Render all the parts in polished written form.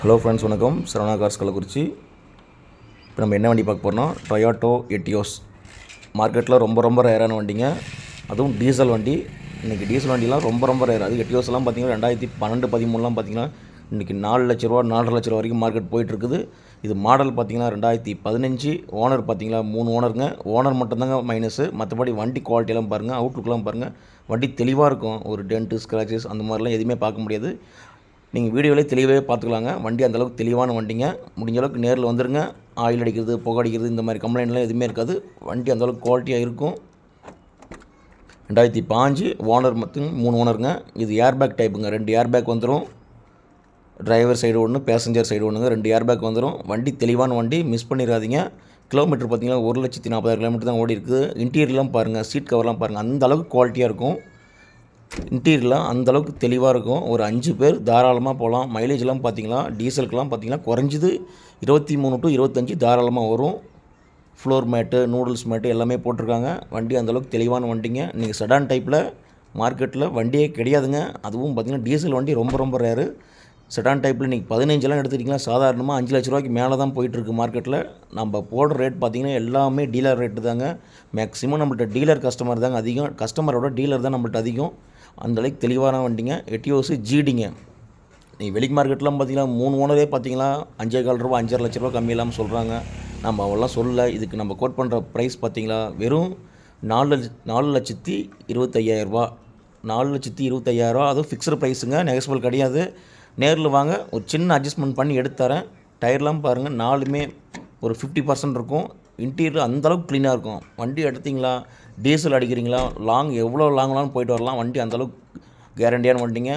Hello friends, வணக்கம். Saravana cars Kallakurichi. இப்போ நம்ம என்ன வண்டி பார்க்க போகிறோம்னா டொயோட்டோ எட்டியோஸ். மார்க்கெட்டில் ரொம்ப ரேரான வண்டிங்க. அதுவும் டீசல் வண்டி. இன்றைக்கி டீசல் வண்டிலாம் ரொம்ப ரேர். அது எட்டியோஸ்லாம் பார்த்திங்கன்னா 2012, 13 பார்த்திங்கன்னா இன்றைக்கி 4 லட்ச ரூபா 4.5 லட்ச ரூபா வரைக்கும் மார்க்கெட் போயிட்டுருக்குது. இது மாடல் பார்த்திங்கன்னா 2015. ஓனர் பார்த்திங்கன்னா 3 ஓனருங்க. ஓனர் மட்டும்தாங்க மைனஸு. மற்றபடி வண்டி குவாலிட்டியெல்லாம் பாருங்கள், அவுட்லுக்கெலாம் பாருங்கள். வண்டி தெளிவாக இருக்கும். ஒரு டென்ட்டு, ஸ்க்ராச்சஸ் அந்த மாதிரிலாம் எதுவுமே பார்க்க முடியாது. நீங்கள் வீடியோவிலே தெளிவாகவே பார்த்துக்கலாங்க. வண்டி அந்தளவுக்கு தெளிவான வண்டிங்க. முடிஞ்ச அளவுக்கு நேரில் வந்துடுங்க. ஆயில் அடிக்கிறது, புகை அடிக்கிறது இந்த மாதிரி கம்ப்ளைண்ட்லாம் எதுவுமே இருக்காது. வண்டி அந்தளவுக்கு குவாலிட்டியாக இருக்கும். 2005 ஓனர் மட்டும் 3 ஓனருங்க. இது ஏர்பேக் டைப்புங்க. 2 ஏர்பேக் வந்துடும். டிரைவர் சைடு ஒன்று, பேசஞ்சர் சைடு ஒன்றுங்க. 2 ஏர்பேக் வந்துடும். வண்டி தெளிவான வண்டி, மிஸ் பண்ணிடாதீங்க. கிலோமீட்டர் பார்த்திங்கன்னா 1,40,000 கிலோமீட்டர் தான் ஓடி இருக்குது. இன்டீரியர்லாம் பாருங்கள், சீட் கவர்லாம் பாருங்கள், அந்தளவுக்கு குவாலிட்டியாக இருக்கும். இன்டீரியர்லாம் அந்தளவுக்கு தெளிவாக இருக்கும். ஒரு 5 பேர் தாராளமாக போகலாம். மைலேஜ்லாம் பார்த்திங்கன்னா டீசலுக்கெலாம் பார்த்திங்கன்னா குறைஞ்சது 23 to 25 தாராளமாக வரும். ஃப்ளோர் மேட்டு, நூடுல்ஸ் மேட்டு எல்லாமே போட்டிருக்காங்க. வண்டி அந்தளவுக்கு தெளிவான வண்டிங்க. நீங்கள் செடான் டைப்பில் மார்க்கெட்டில் வண்டியே கிடையாதுங்க. அதுவும் பார்த்திங்கன்னா டீசல் வண்டி ரொம்ப ரேரு. செடான் டைப்பில் நீங்கள் 15 எடுத்துக்கிட்டிங்கன்னா சாதாரணமாக 5 லட்ச ரூபாய்க்கு மேலே தான் போயிட்டுருக்கு மார்க்கெட்டில். நம்ம போடுற ரேட் பார்த்திங்கன்னா எல்லாமே டீலர் ரேட்டு தாங்க. மேக்ஸிமம் நம்மள்ட்ட டீலர் கஸ்டமர் தாங்க அதிகம். கஸ்டமரோட டீலர் தான் நம்மள்ட்ட அதிகம். அந்தளவுக்கு தெளிவான வண்டிங்க. எட்டியோஸு ஜிடிங்க. நீங்கள் வெளி மார்க்கெட்லாம் பார்த்திங்கன்னா 3 ஓனரே பார்த்திங்கன்னா 5,4 ரூபா 5.5 லட்ச ரூபா கம்மி இல்லாமல் சொல்கிறாங்க. நம்ம அவ்வளோலாம் சொல்லலை. இதுக்கு நம்ம கோட் பண்ணுற ப்ரைஸ் பார்த்திங்களா வெறும் 4,25,000 ரூபா. 4,25,000 ரூபா. அதுவும் ஃபிக்ஸ்டு ப்ரைஸுங்க, நெகஸ்பிள் கிடையாது. நேரில் வாங்க, ஒரு சின்ன அட்ஜஸ்ட்மெண்ட் பண்ணி எடுத்து தரேன். டயர்லாம் பாருங்கள், 4மே ஒரு 50% இருக்கும். இன்டீரியர் அந்தளவுக்கு க்ளீனாக இருக்கும். வண்டி எடுத்திங்களா, டீசல் அடிக்கிறீங்களா, எவ்வளோ லாங்னாலும் போயிட்டு வரலாம். வண்டி அந்தளவுக்கு கேரண்டியான வண்டிங்க.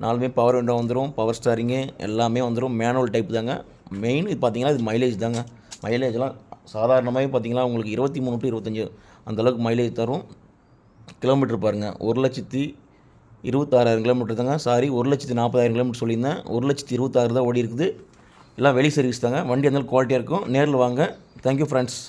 4மே பவர் விண்டோ வந்துடும், பவர் ஸ்டாரிங்கு எல்லாமே வந்துடும். மேனுவல் டைப் தாங்க. மெயின் இது பார்த்திங்கன்னா இது மைலேஜ் தாங்க. மைலேஜ்லாம் சாதாரணமாகவே பார்த்திங்கன்னா உங்களுக்கு 23 to 25 அந்தளவுக்கு மைலேஜ் தரும். கிலோமீட்டர் பாருங்கள், 1,26,000 கிலோமீட்டர் தாங்க. 1,40,000 கிலோமீட்டர் சொல்லியிருந்தேன். 1,26,000 தான் ஓடி இருக்குது. எல்லாம் வெளி சர்வீஸ் தாங்க. வண்டி அந்தளவுக்கு குவாலிட்டியாக இருக்கும். நேரில் வாங்க. Thank you friends.